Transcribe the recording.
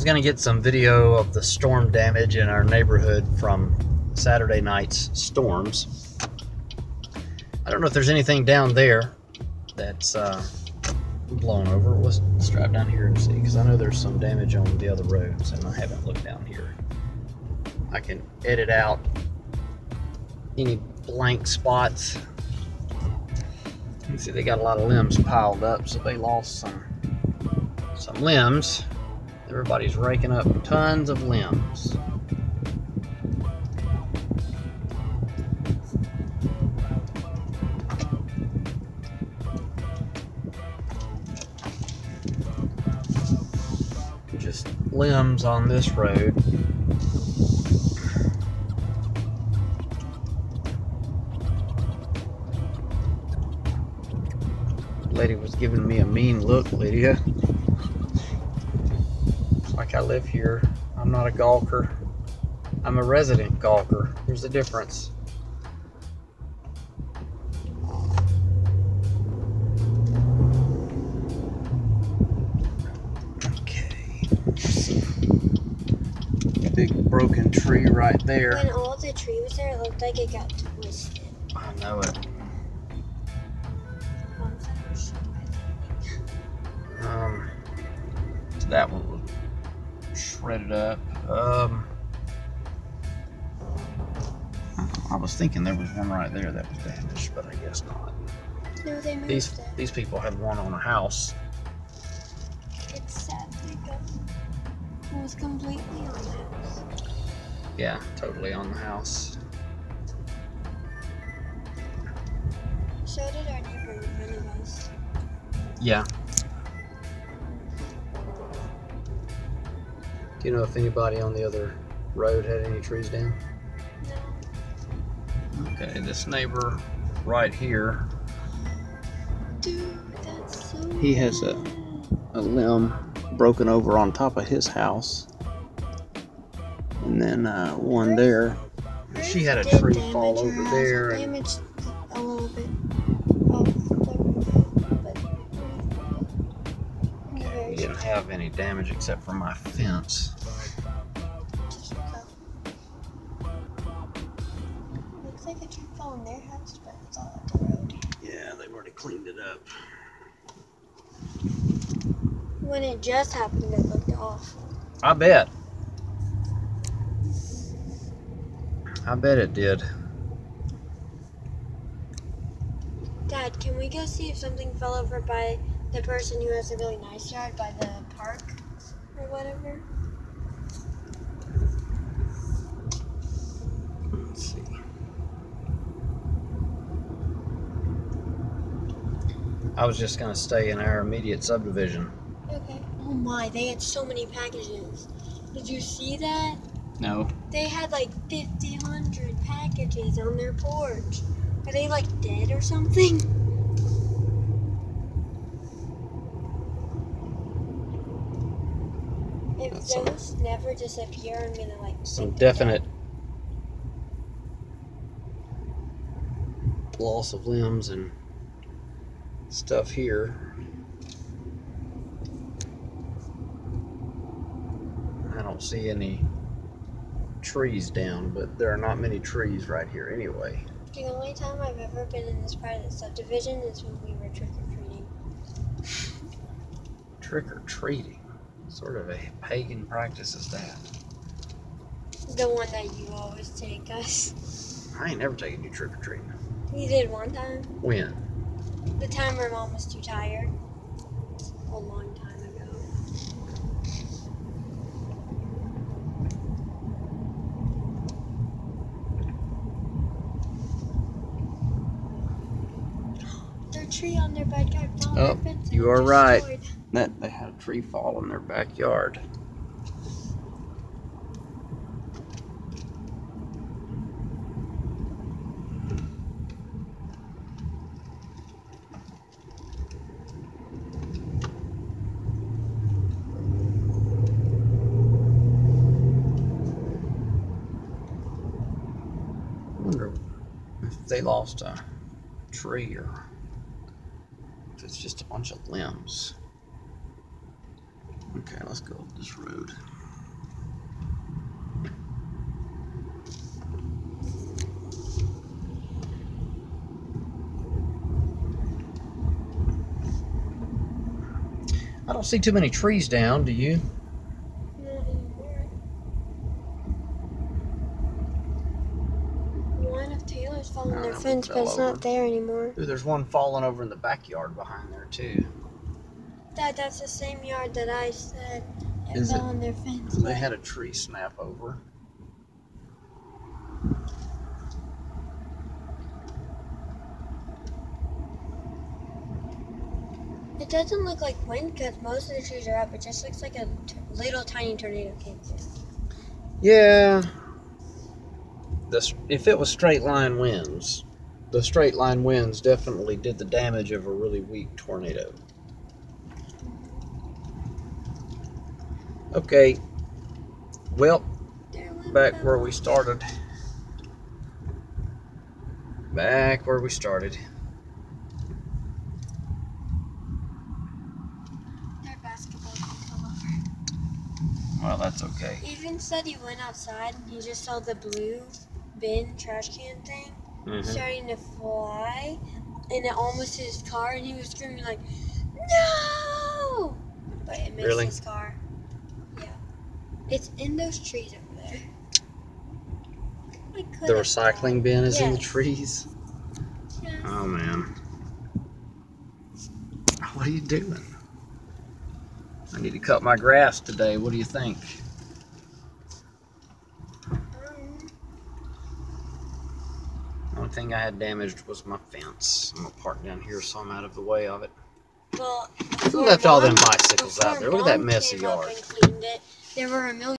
was going to get some video of the storm damage in our neighborhood from Saturday night's storms. I don't know if there's anything down there that's blown over. Let's drive down here and see, because I know there's some damage on the other roads and I haven't looked down here. I can edit out any blank spots. You can see they got a lot of limbs piled up, so they lost some limbs. Everybody's raking up tons of limbs. Just limbs on this road. Lady was giving me a mean look, Lydia. Like I live here. I'm not a gawker. I'm a resident gawker. There's a difference. Okay. Big broken tree right there. When all the tree was there, it looked like it got twisted. I know it. That one was shredded up. I was thinking there was one right there that was damaged, but I guess not. No, they moved These people had one on a house. It's sad they got it was completely on the house. Yeah, totally on the house. So did our neighbor in front of us. Yeah. Do you know if anybody on the other road had any trees down? No. Okay, this neighbor right here, Dude, that's so he has a limb broken over on top of his house. And then one there. She had a tree fall over there. Damaged a little bit of the roof, but he didn't have any damage except for my fence. Looks like a tree fell in their house, but it's all at the road. Yeah, they've already cleaned it up. When it just happened, it looked awful. I bet. I bet it did. Dad, can we go see if something fell over by the person who has a really nice yard by the park or whatever? Let's see. I was just gonna stay in our immediate subdivision. Okay. Oh my, they had so many packages. Did you see that? No. They had like 100 packages on their porch. Are they like dead or something? If those never disappear, I'm gonna like some definite loss of limbs and stuff here. I don't see any trees down, but there are not many trees right here anyway. The only time I've ever been in this part of the subdivision is when we were trick-or-treating. Trick-or-treating? What sort of a pagan practice is that? The one that you always take us. I ain't never taken you trick-or-treating. You did one time. When? The time our mom was too tired. A long time ago. Their tree on their backyard fell on their fence. You are right. That they had a tree fall in their backyard. I wonder if they lost a tree or if it's just a bunch of limbs. Okay, let's go up this road. I don't see too many trees down, do you? Not anymore. One of Taylor's falling Oh, their that one fence, but fell it's over. not there anymore. Ooh, there's one falling over in the backyard behind there, too. Dad, that's the same yard that I said it Is fell it? on their fence. They Yeah. had a tree snap over. It doesn't look like wind because most of the trees are up. It just looks like a little tiny tornado came through. Yeah. If it was straight line winds, the straight line winds definitely did the damage of a really weak tornado. Okay. Well, back where we started. Back where we started. Their basketball fell over. Well, that's okay. Even said he went outside and he just saw the blue bin trash can thing starting to fly, and it almost hit his car, and he was screaming like, "No!" But it missed Really? his car. Yeah, it's in those trees over there. The recycling bin is in the Yes. trees. Yes. Oh man. What are you doing? I need to cut my grass today. What do you think? The only thing I had damaged was my fence. I'm gonna park down here so I'm out of the way of it. Well, Who left all them bicycles out there? Look at that messy Mom came up yard. and cleaned it. There were a million